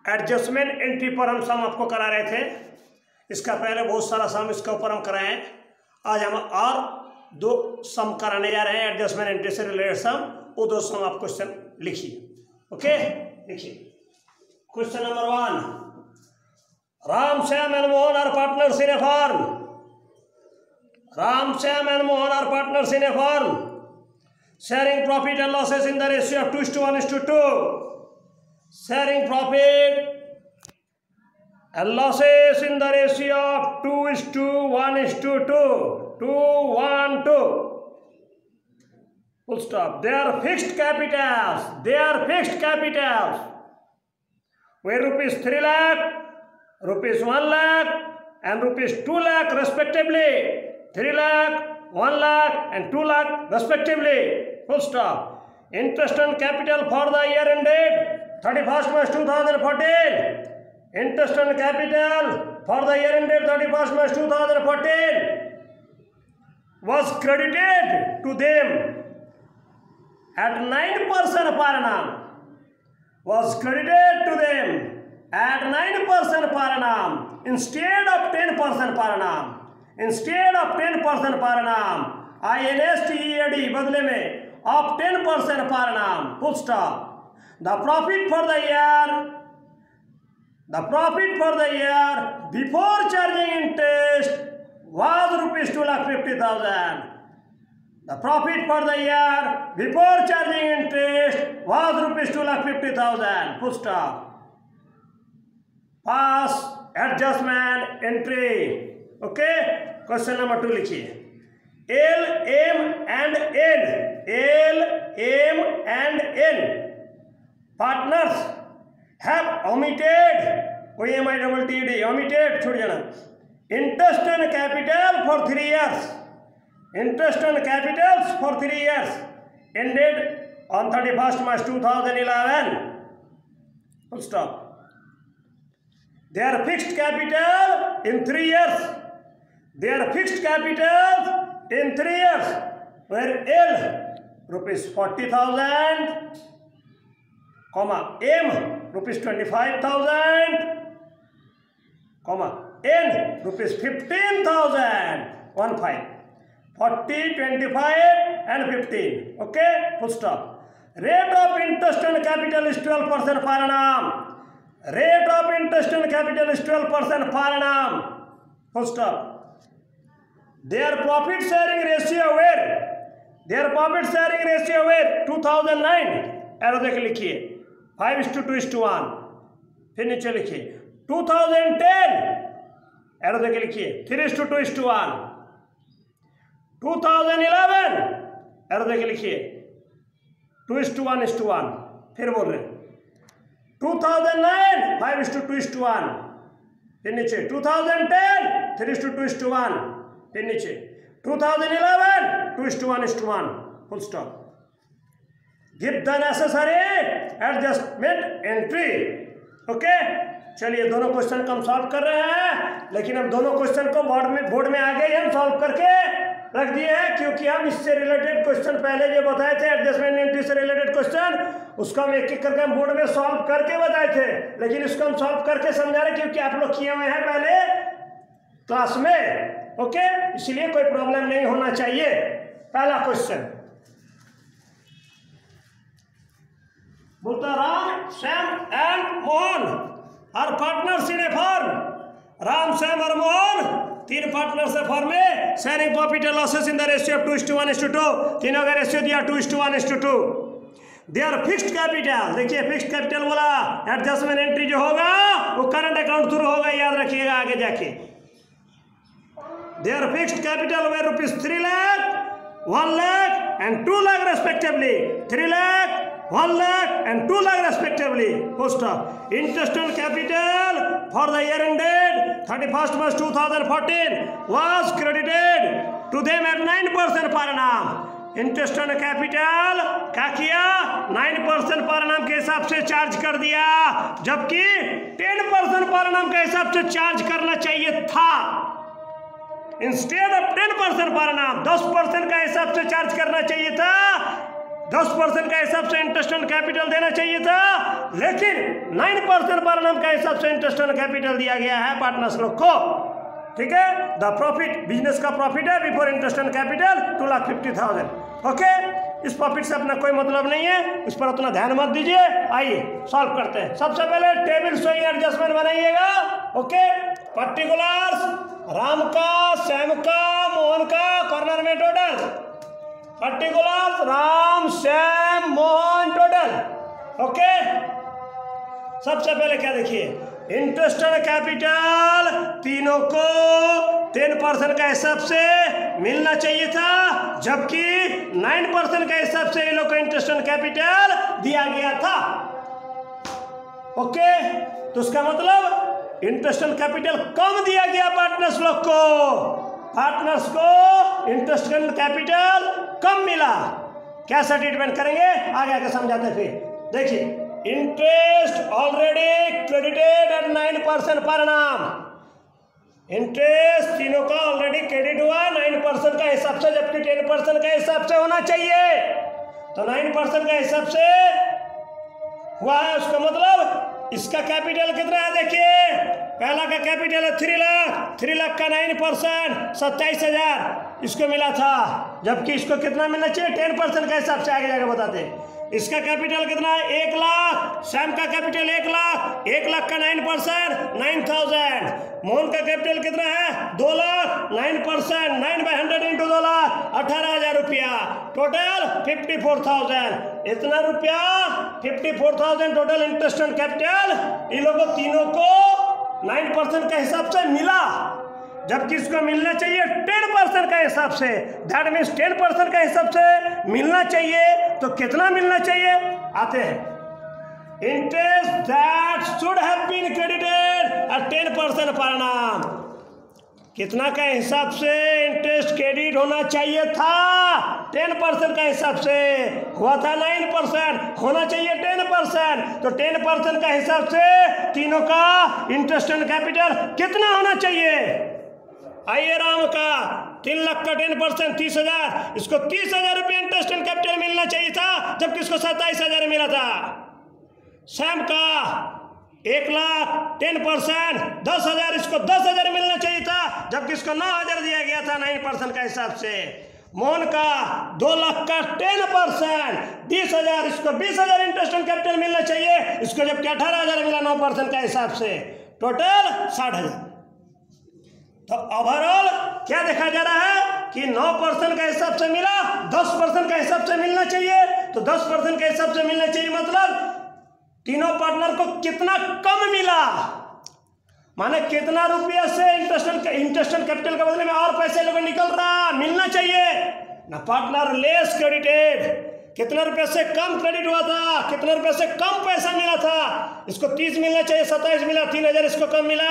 Adjustment entry पर हम सम आपको करा रहे थे। इसका पहले बहुत सारा सम इसके ऊपर हम कराए हैं। आज हम और दो सम कराने जा रहे हैं एडजस्टमेंट एंट्री से रिलेटेड सम। वो दो सम आप क्वेश्चन लिखिए। ओके, लिखिए। Question number 1, Ram, Shyam and Mohan are partners in a firm. Ram, Sam and Mohan are partners in a firm, sharing profit and losses in the ratio of 2:1:2. Sharing profit and losses in the ratio of 2:1:2. 2:1:2. Full stop. They are fixed capitals. Where rupees 3 lakh, rupees 1 lakh, and rupees 2 lakh respectively. 3 lakh, 1 lakh and 2 lakh respectively. Full stop. Interest on capital for the year ended 31st March 2014. Interest on capital for the year ended 31st March 2014 was credited to them at 9% per annum. Was credited to them at 9% per annum instead of 10% per annum. Instead of 10% per annum, INSTEAD बदले में of 10% per annum. Full stop. The profit for the year before charging interest was rupees 2,50,000. The profit for the year before charging interest was rupees 2,50,000. Full stop. Pass adjustment entry. Okay, question number 2 लिखिए। L, M and N partners have omitted, omitted छोड़ जाना, interest on capital for 3 years. Interest on capitals for 3 years ended on 31st March 2011. Full stop. They are fixed capital in 3 years. They are fixed capital in 3 years. Where L rupees 40,000, comma M rupees 25,000, comma N rupees 15,000. 15. 40, 25 and 15. Okay, full stop. Rate of interest on capital is 12% per annum. Rate of interest on capital is 12% per annum. Full stop. Their profit sharing ratio where? Their profit sharing ratio where? 2009 arrow देख लिखिए 5:2:1. फिर नीचे लिखिए 2010 arrow देख लिखिए 3:2:1. 2011 arrow देख लिखिए 2:1:1. फिर बोल रहे 2009 5:2:1. फिर नीचे 2010 3:2:1. फिर नीचे 2011 2:1:1. Full stop. Give the necessary adjustment entry. Okay, चलिए दोनों क्वेश्चन को हम सॉल्व कर रहे हैं, लेकिन हम दोनों क्वेश्चन को बोर्ड में आगे ही हम सॉल्व करके रख दिए हैं, क्योंकि हम इससे रिलेटेड क्वेश्चन पहले जो बताए थे एडजस्टमेंट एंट्री से रिलेटेड क्वेश्चन, उसको हम एक एक करके हम बोर्ड में सॉल्व करके बताए थे, लेकिन इसको हम सॉल्व करके समझा रहे क्योंकि आप लोग किए हुए हैं पहले क्लास में। ओके, इसलिए कोई प्रॉब्लम नहीं होना चाहिए। पहला क्वेश्चन बोलता Ram, Shyam and Mohan are partners in a firm. Ram, Shyam और मोहन 3 पार्टनर्स है फर्म में, sharing profit and losses in the ratio of 2:1:2। तीनों का रेशियो दिया 2:1:2। They are fixed capital. देखिए फिक्स्ड कैपिटल बोला, एडजस्टमेंट एंट्री जो होगा वो करंट अकाउंट थ्रू होगा, याद रखिएगा आगे जाके। They are fixed capital were rupees 3 lakh, 1 lakh and 2 lakh respectively. 3 lakh, 1 lakh and 2 lakh respectively. Post interest on capital for the year ended 31st March 2014 was credited to them at 9% per annum. Interest on capital क्या किया? 9% पर annum के हिसाब से charge कर दिया, जबकि 10% per annum के हिसाब से चार्ज करना चाहिए था। इंस्टेड ऑफ 10% पर annum 10% का हिसाब से चार्ज करना चाहिए था, 10% का हिसाब से इंटरेस्ट ऑन कैपिटल देना चाहिए था, लेकिन 9% पर annum का हिसाब से इंटरेस्ट ऑन कैपिटल दिया गया है पार्टनर्स लोग को। ठीक है, द प्रॉफिट, बिजनेस का प्रॉफिट है before interest on capital 2,50,000। Okay, इस प्रॉफिट से अपना कोई मतलब नहीं है, इस पर उतना ध्यान मत दीजिए। आइए सॉल्व करते हैं। सबसे पहले टेबल शोइंग एडजस्टमेंट बनाइएगा। ओके, पर्टिकुलर्स राम का, श्याम का, मोहन का, कॉर्नर में total particulars Ram, Shyam, Mohan total. Okay, सबसे पहले क्या देखिए, इंटरेस्ट ऑन कैपिटल तीनों को 10% का हिसाब से मिलना चाहिए था, जबकि 9% का हिसाब से इन लोग को इंटरेस्ट ऑन कैपिटल दिया गया था। ओके, तो उसका मतलब इंटरेस्ट ऑन कैपिटल कम दिया गया पार्टनर्स लोग को, पार्टनर्स को इंटरेस्ट ऑन कैपिटल कम मिला। क्या ट्रीटमेंट करेंगे आगे आगे समझाते हैं। फिर देखिए, इंटरेस्ट ऑलरेडी क्रेडिटेड एट 9% पर annum, इंटरेस्ट तीनों का ऑलरेडी क्रेडिट हुआ 9% का हिसाब से, जबकि 10% का हिसाब से होना चाहिए। तो 9% का हिसाब से हुआ है, उसका मतलब इसका कैपिटल कितना है देखिए, पहला का कैपिटल है 3 लाख, 3 लाख का 9% 27,000 इसको मिला था, जबकि इसको कितना मिलना चाहिए 10% का हिसाब से। आगे जाकर बताते हैं। इसका कैपिटल कितना है 1 लाख, श्याम का कैपिटल 1 लाख, 1 लाख का 9% 9,000, मोहन का कैपिटल कितना है 2 लाख, 9% 9/100 इंटू 2 लाख 18,000 रुपया, टोटल 54,000। इतना रुपया 54,000 total interest on capital in लोगों तीनों को 9% का हिसाब से मिला, जबकि इसको मिलना चाहिए 10% का हिसाब से। दैट मीन्स 10% का हिसाब से मिलना चाहिए, तो कितना मिलना चाहिए आते हैं। Interest that should have been credited at 10% per annum, कितना का हिसाब से इंटरेस्ट क्रेडिट होना चाहिए था 10% का हिसाब से, हुआ था 9%, होना चाहिए 10%, तो 10% का हिसाब से तीनों का इंटरेस्ट ऑन कैपिटल कितना होना चाहिए। आइए, राम का 3 लाख का 10% 30,000, इसको 30,000 रुपये इंटरेस्ट ऑन कैपिटल मिलना चाहिए था, जबकि इसको 27,000 मिला था। श्याम का 1 लाख 10% 10,000, इसको 10,000 मिलना चाहिए था, जबकि इसको 9,000 दिया गया था 9% का हिसाब से। मोहन का 2 लाख का 10% 20,000, इसको 20,000 इंटरेस्ट ऑन कैपिटल मिलना चाहिए, इसको जबकि 18,000 मिला 9% का हिसाब से, टोटल 60,000। तो ओवरऑल क्या देखा जा रहा है कि 9% का हिसाब से मिला, 10% का हिसाब से मिलना चाहिए, तो 10% के हिसाब से मिलना चाहिए, मतलब तीनों पार्टनर को कितना कम मिला, माने कितना रुपया से इंटरेस्ट ऑन कैपिटल के बदले में और पैसे लोगों निकल रहा मिलना चाहिए ना। पार्टनर लेस क्रेडिटेड, कितना रुपये से कम क्रेडिट हुआ था, कितना रुपये से कम पैसा मिला था, इसको 30 मिलना चाहिए 27 मिला, 3,000 इसको कम मिला,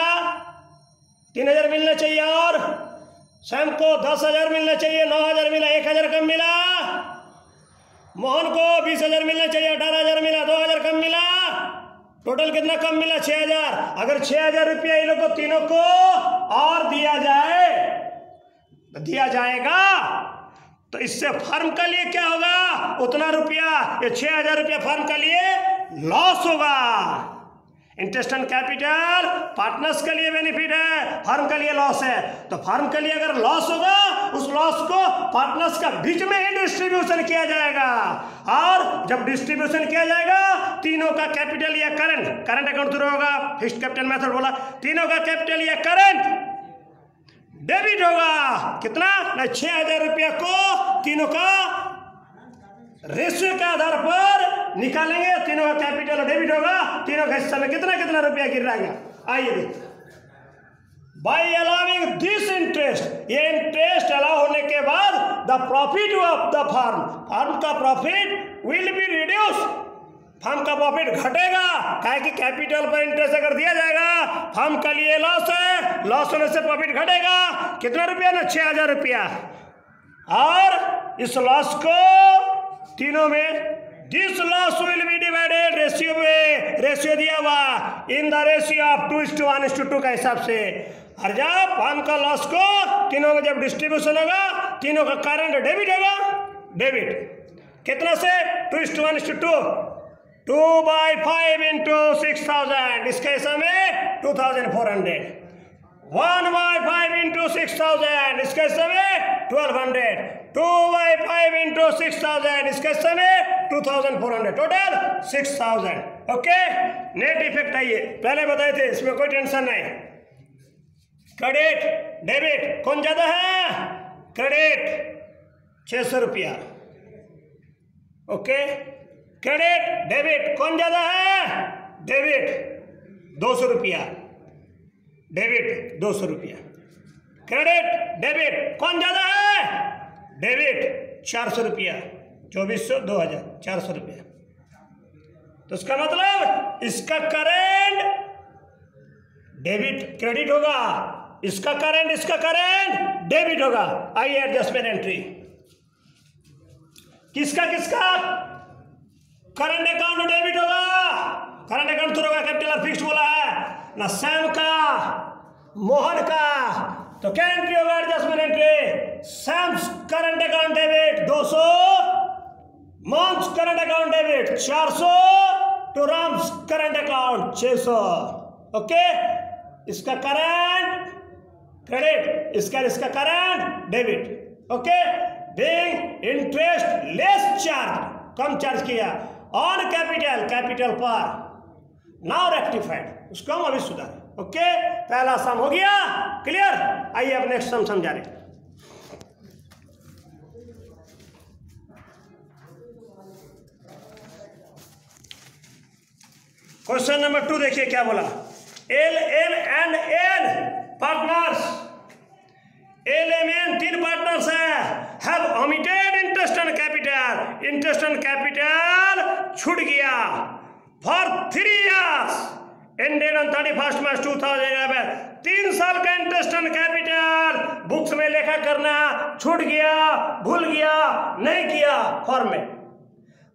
3,000 मिलना चाहिए, और श्याम को 10,000 मिलना चाहिए, 9,000 मिला, 1,000 कम मिला, मोहन को 20,000 मिलना चाहिए, 18,000 मिला, 2,000 कम मिला, टोटल कितना कम मिला 6,000। अगर 6,000 रुपया इन लोगों तीनों को और दिया जाएगा तो इससे फर्म का लिए क्या होगा, उतना रुपया, ये 6,000 रुपया फर्म का लिए लॉस होगा। इंटरेस्ट ऑन कैपिटल पार्टनर्स के लिए बेनिफिट है, फर्म के लिए लॉस है, तो फर्म के लिए अगर लॉस होगा उस लॉस को पार्टनर्स का बीच में ही डिस्ट्रीब्यूशन किया जाएगा, और जब डिस्ट्रीब्यूशन किया जाएगा तीनों का कैपिटल या करंट अकाउंट थ्रू होगा, फिक्स्ड कैपिटल मेथड बोला, तीनों का कैपिटल या करंट डेबिट होगा, कितना 6,000 रुपया को तीनों का रेशियो के आधार पर निकालेंगे, तीनों का कैपिटल डेबिट होगा, तीनों के हिस्से में कितना कितना रुपया गिर रहेगा। आइए देखिए, बाय अलाउिंग दिस इंटरेस्ट, ये इंटरेस्ट अलाउ होने के बाद the profit of the firm का profit will be reduce, firm का प्रॉफिट घटेगा, काहे कि कैपिटल पर इंटरेस्ट अगर दिया जाएगा फर्म का लिए लॉस है, लॉस होने से प्रॉफिट घटेगा, कितना रुपया ना 6,000 रुपया, और इस लॉस को तीनों में this loss will B divided ratio में, रेशियो दिया हुआ इन द रेशियो ऑफ 2:1:2 का हिसाब से, और जब फर्म का लॉस को तीनों में जब डिस्ट्रीब्यूशन होगा तीनों का करंट डेबिट होगा, डेबिट, कितना से 2:1:2, 2/5 into 6,000, इसके समय 2,400, 1/5 into 6,000, इसके समय 1,200, 2/5 into 6,000, इसके समय 2,400, टोटल 6,000। ओके, नेट इफेक्ट आइए, पहले बताए थे, इसमें कोई टेंशन नहीं। क्रेडिट डेबिट कौन ज्यादा है? क्रेडिट 600 रुपया। ओके, क्रेडिट डेबिट कौन ज्यादा है? डेबिट 200 रुपया, डेबिट 200 रुपया। क्रेडिट डेबिट कौन ज्यादा है? डेबिट 400 रुपया, 2400, 2000, 400 रुपया। तो इसका मतलब इसका करंट डेबिट क्रेडिट होगा, इसका करंट डेबिट होगा। आइए एडजस्टमेंट एंट्री, किसका करंट अकाउंट डेबिट होगा? करंट अकाउंट थ्रू होगा, कैपिटल और फिक्स्ड बोला है ना, सैम का, मोहन का, तो क्या एंट्री होगा? Adjustment entry, Sam's current account debit 200, Mohan's current account debit 400, to Ram's current account 600। Okay, इसका करंट क्रेडिट, इसका current debit. Okay, being interest less charge, कम चार्ज किया ऑन कैपिटल पर, नाउ रेक्टिफाइड, उसको हम अभी सुधार। ओके, पहला सम हो गया क्लियर। आइए अब नेक्स्ट सम समझा रहे। क्वेश्चन नंबर 2 देखिए क्या बोला। L M and N partners, L M N 3 partners है, have omitted interest and capital, interest and capital छूट गया for 3 years ended on 31 March 2011। 3 साल का इंटरेस्ट एंड कैपिटल बुक्स में लेखा करना छूट गया, भूल गया, नहीं किया फॉर्म में।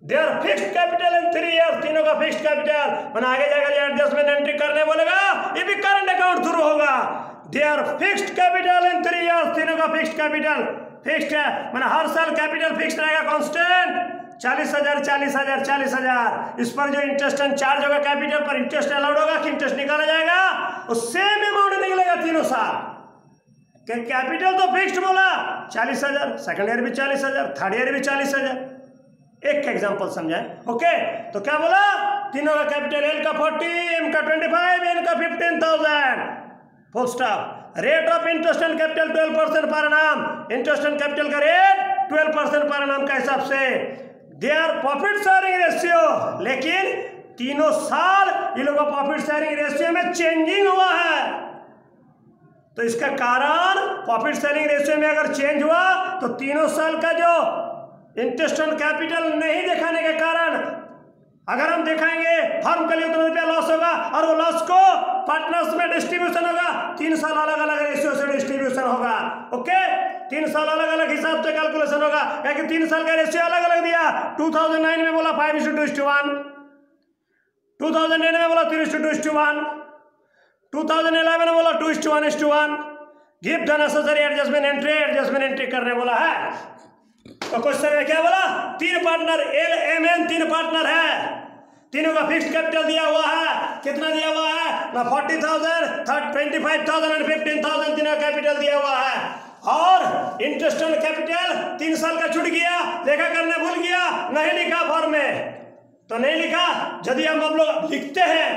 Their fixed capital in 3 years, तीनों का फिक्स्ड कैपिटल, मैंने आगे जाकर एडजस्टमेंट एंट्री करने बोलेगा, ये भी करंट अकाउंट थ्रू होगा। Their fixed capital in 3 years, तीनों का फिक्स्ड कैपिटल फिक्स्ड है, मैंने हर साल कैपिटल फिक्स्ड रहेगा कांस्टेंट 40,000 40,000 40,000। इस पर जो इंटरेस्ट एंड चार्ज होगा कैपिटल पर, इंटरेस्ट अलाउड होगा कि इंटरेस्ट निकाला जाएगा, वो सेम अमाउंट निकलेगा तीनों साल। कैपिटल तो फिक्स्ड बोला 40,000, सेकंड ईयर भी 40,000, थर्ड ईयर भी 40,000। एक एग्जांपल समझाएं। ओके, तो क्या बोला? तीनों का कैपिटल, एल का 40, एम का 25, एन का 15,000, full stop. Rate of interest and capital 12% per annum, interest and capital का रेट 12% पर एनम का हिसाब से। देयर प्रॉफिट शेयरिंग रेशियो, लेकिन तीनों साल ये लोगों का प्रॉफिट शेयरिंग रेशियो में चेंजिंग हुआ है। तो इसका कारण प्रॉफिट शेयरिंग रेशियो में अगर चेंज हुआ तो तीनों साल का जो इंटरेस्ट एंड कैपिटल नहीं दिखाने के कारण, अगर हम दिखाएंगे फर्म के लिए उतना रुपया लॉस होगा और वो लॉस को पार्टनर्स में डिस्ट्रीब्यूशन होगा, 3 साल अलग अलग रेशियो से डिस्ट्रीब्यूशन होगा। ओके, 3 साल अलग अलग हिसाब से कैलकुलेशन होगा, क्योंकि 3 साल का रेशियो अलग अलग दिया। 2009 में बोला 5:2:1, 2010 में बोला 3:2:1, 2011 में बोला 2:1:1। Give the necessary adjustment entry करने बोला है। तो क्वेश्चन में क्या बोला? 3 partner, L M N 3 partner है, तीनों का फिक्स्ड कैपिटल दिया हुआ है। कितना दिया हुआ है ना? 40,000, 25,000 और 15,000 तीनों कैपिटल दिया हुआ है। और इंटरेस्ट एंड कैपिटल 3 साल का छूट गया, लेखा करने भूल गया, नहीं लिखा फॉर्म में। तो नहीं लिखा, यदि हम लोग लिखते हैं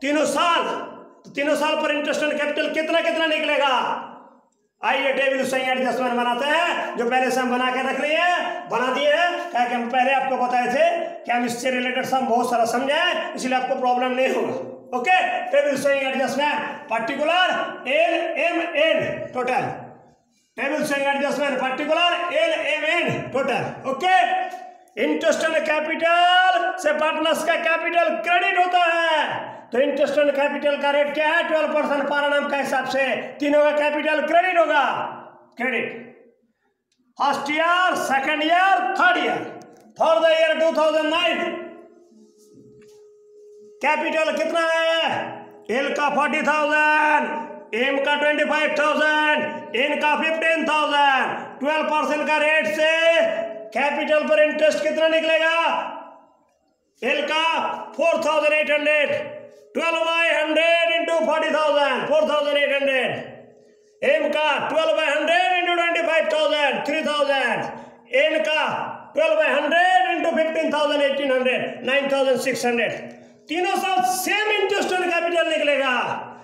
तीनों साल, तो तीनों साल पर इंटरेस्ट एंड कैपिटल कितना कितना निकलेगा। आइए टेबल से एडजस्टमेंट बनाते हैं, जो पहले से हम बना के रख लिए बना दिए हैं, क्या कि हम पहले आपको बताए थे कि हम इससे रिलेटेड सम बहुत सारा समझे, इसलिए आपको प्रॉब्लम नहीं होगा। ओके, टेबल से adjustment particular L M N total, table से adjustment particular L M N total. Okay, interest and capital से पार्टनर्स का कैपिटल क्रेडिट होता है, तो इंटरेस्ट एंड कैपिटल का रेट क्या है? 12% पर एनम का हिसाब से तीनों का कैपिटल क्रेडिट होगा। Credit first year, second year, third year. For the year 2009 capital कितना है? एल का 40,000, एम का 25,000, एन का 15,000। 12% का रेट से कैपिटल पर इंटरेस्ट कितना निकलेगा? एल का 4800, 12/100 इंटू 40,000, 4800। एम का 12/100 इंटू 25,000, 3,000। एन का 12/100 इंटू 15,000, 1,800, 9,600। तीनों साल सेम इंटरेस्ट ऑन कैपिटल निकलेगा,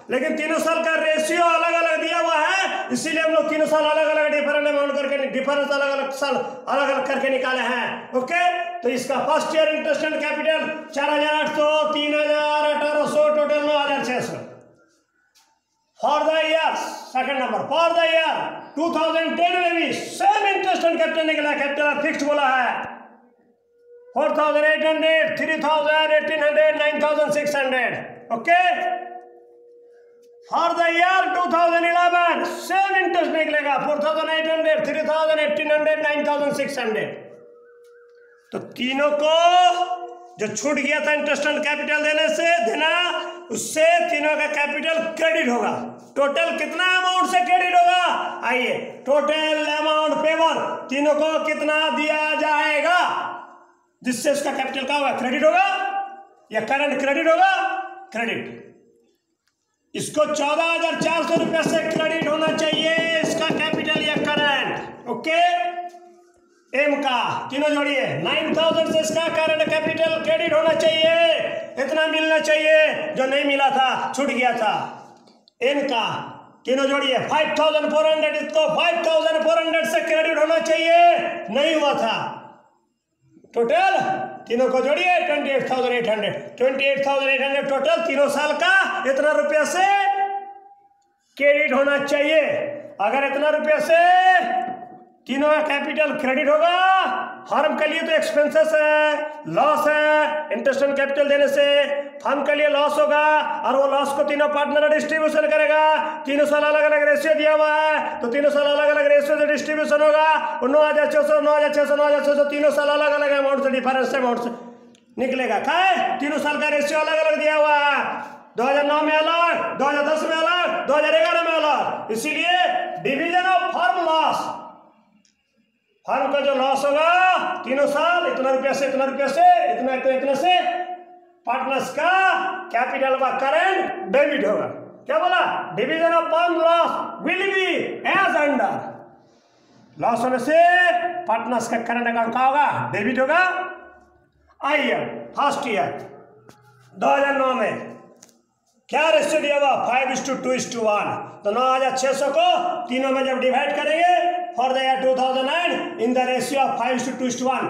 लेकिन तीनों साल का रेशियो अलग अलग दिया हुआ है, इसीलिए हम लोग तीनों साल अलग अलग डिफरेंट अमाउंट करके, डिफरेंस अलग अलग साल अलग अलग करके निकाले हैं। ओके, तो इसका first year interest on capital 4,800, 3,000, 1,800, total 9,600। For the year, second number, for the year 2010 में भी सेम इंटरेस्ट ऑन कैपिटल निकला। कैपिटल फिक्स्ड बोला है 4,800, 3,000, 1,800, 9,600। Okay, for the year 2011 same interest निकलेगा 4,800, 3,000, 1,800, 9,600। तो तीनों को जो छूट गया था इंटरेस्ट ऑन कैपिटल देना, उससे तीनों का कैपिटल क्रेडिट होगा। टोटल कितना अमाउंट से क्रेडिट होगा? आइए, टोटल अमाउंट पेबल तीनों को कितना दिया जाएगा जिससे उसका कैपिटल क्या होगा? क्रेडिट होगा या करंट क्रेडिट होगा? क्रेडिट। इसको 14,400 रुपये से क्रेडिट होना चाहिए, इसका कैपिटल या करंट। ओके, एम का तीनों जोड़िए, 9,000 से इसका करंट कैपिटल क्रेडिट होना चाहिए, इतना मिलना चाहिए जो नहीं मिला था, छूट गया था। एन का तीनों जोड़िए, 5,400, इसको 5,400 से क्रेडिट होना चाहिए, नहीं हुआ था। टोटल तीनों को जोड़िए 28,800, 28,800 टोटल तीनों साल का इतना रुपया से क्रेडिट होना चाहिए। अगर इतना रुपया से तीनों का कैपिटल क्रेडिट होगा, फर्म के लिए तो एक्सपेंसेस है, लॉस है, इंटरेस्ट ऑन कैपिटल देने से फर्म के लिए लॉस होगा, और वो लॉस को तीनों पार्टनर डिस्ट्रीब्यूशन करेगा। तीनों साल अलग अलग रेशियो दिया हुआ है, तो तीनों साल अलग अलग रेशियो से डिस्ट्रीब्यूशन होगा। 9,600, 9,600, 9,600 तीनों साल अलग अलग अमाउंट से, डिफरेंस अमाउंट से निकलेगा। क्या है? तीनों साल का रेशियो अलग अलग दिया हुआ है, 2009 में अलग, 2010 में अलग, 2011 में अलग। इसीलिए division of firm loss, firm का जो लॉस होगा तीनों साल इतना रुपया से इतना रुपया से इतना से, पार्टनर्स का कैपिटल का करंट डेबिट होगा। क्या बोला? Division of firm loss will be as under, loss होने से पार्टनर्स का करंट अकाउंट का होगा? डेबिट होगा। आइए, फर्स्ट ईयर 2009 में क्या रेशियो दिया हुआ? 5:2:1। तो 9,600 को तीनों में जब डिवाइड करेंगे for the year 2009 in the ratio of 5:2:1,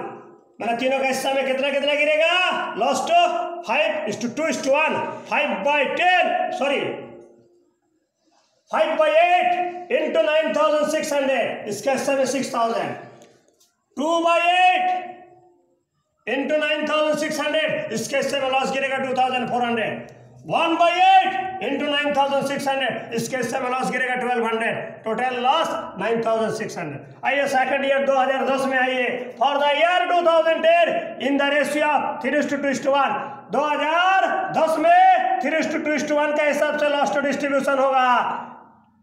मैंने तीनों का हिस्सा में कितना कितना गिरेगा? लॉस टू 5:2:1, 5/8 इंटू 9,600, इसका हिस्सा में 6,000, 2/8 इंटू 9,600, इसके हिस्से में लॉस गिरेगा 2,400, 1/8 इंटू 9,600, इसके हिस्से में लॉस गिरेगा 1,200, टोटल लॉस 9,600। आइए सेकंड ईयर 2010 में आइए, for the year 2010 in the ratio 3:2:1। 2010 में 3:2:1 के हिसाब से लॉस टू डिस्ट्रीब्यूशन होगा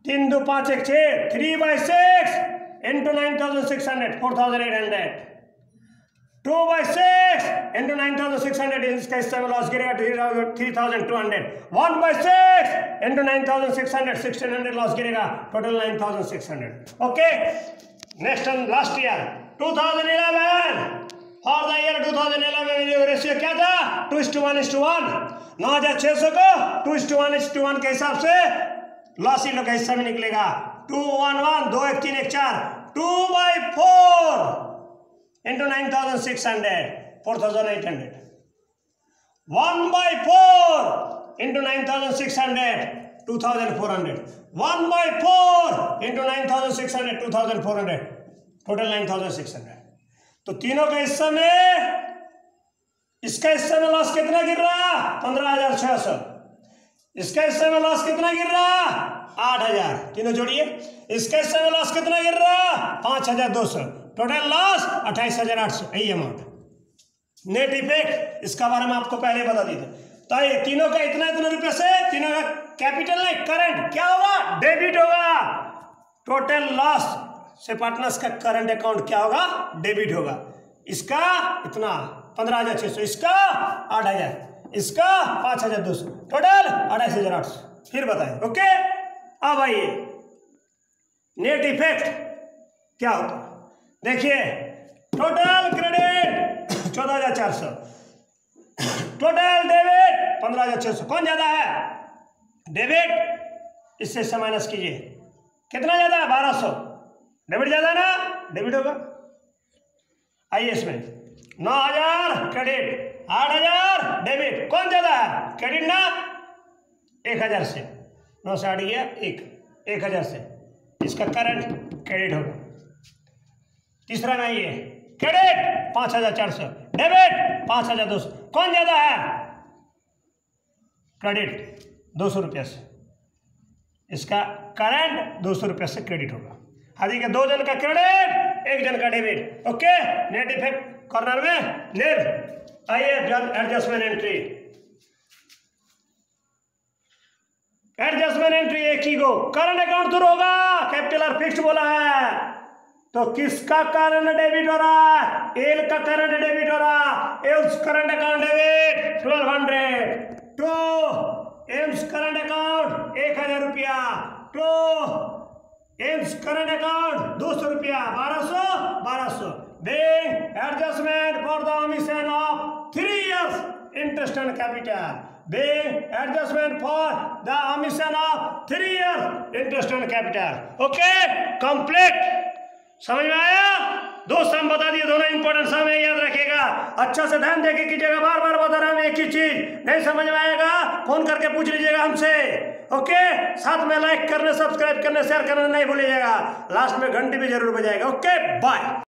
3 2 5 1 6, 3/6 इंटू 9,600, 4,800, 2/6 इंटू 9,600, इसका हिस्सा में लॉस गिरेगा 3,200, 1/6 इंटू 9,600, 1,600 लॉस गिरेगा, total 9,600। Okay, next and last year 2011, for the year 2011 में रेशियो क्या था? 2:1:1। 9,600 को 2:1:1 के हिसाब से लॉस इन लोग का हिस्सा में निकलेगा 211, 2 1 3 1 4, 2/4 इंटू 9,600, 4,800, 1/4 इंटू 9,600, 2,400, 1/4 इंटू 9,600, 2,400, टोटल 9,600। तो तीनों के हिस्से में, इसका हिस्से में लॉस कितना गिर रहा? 15,600, इसका हिस्से में लॉस कितना गिर रहा? 8,000, तीनों जोड़िए। इसके हिस्से में लॉस कितना गिर रहा? 5,200, टोटल लॉस 28,800, यही अमाउंट। नेट इफेक्ट इसका बारे में आपको पहले बता दी थी। तो ये तीनों का इतना इतना रुपये से तीनों का कैपिटल नहीं, करंट क्या होगा? डेबिट होगा। टोटल लॉस से पार्टनर्स का करंट अकाउंट क्या होगा? डेबिट होगा। इसका इतना 15,600, इसका 8,000, इसका 5,200, टोटल 28,800। फिर बताएं। ओके, अब आइए नेट इफेक्ट क्या होता है। देखिए, टोटल क्रेडिट 14,400, टोटल डेबिट 15,600। कौन ज्यादा है? डेबिट। इससे माइनस कीजिए, कितना ज्यादा है? 1,200। डेबिट ज्यादा ना, डेबिट होगा। आइए इसमें 9,000 क्रेडिट, 8,000 डेबिट। कौन ज्यादा है? क्रेडिट ना। 1,000 से 9 से 8 गया 1,000 से इसका करंट क्रेडिट होगा। तीसरा में आइए, क्रेडिट 5,400, डेबिट 5,200। कौन ज्यादा है? क्रेडिट 200 रुपये से, इसका करंट 200 रुपये से क्रेडिट होगा। आदि के 2 जन का क्रेडिट, 1 जन का debit. Okay, net effect corner में नेट। आइए एडजस्टमेंट एंट्री। एडजस्टमेंट एंट्री एक ही गो, करंट अकाउंट शुरू होगा, कैपिटल और फिक्स्ड बोला है, तो किसका करंट डेबिट हो रहा है? एल का करंट डेबिट हो रहा है। Else current account debit 1200, to M's current account 1,000 रुपया, टू एम्स करंट अकाउंट 200 रुपया, 1,200। Bank adjustment for the omission of 3 years interest and capital. Bank adjustment for the omission of 3 years interest and capital. Okay, complete. समझ में आया? 2 सम बता दिए, दोनों important सम है, याद रखिएगा। अच्छा से ध्यान देके कीजिएगा, बार बार बता रहा हूं एक ही चीज। नहीं समझ में आएगा फोन करके पूछ लीजिएगा हमसे। ओके, साथ में लाइक करने, सब्सक्राइब करने, शेयर करना नहीं भूलिएगा। लास्ट में घंटी भी जरूर बजाएगा। Okay, bye.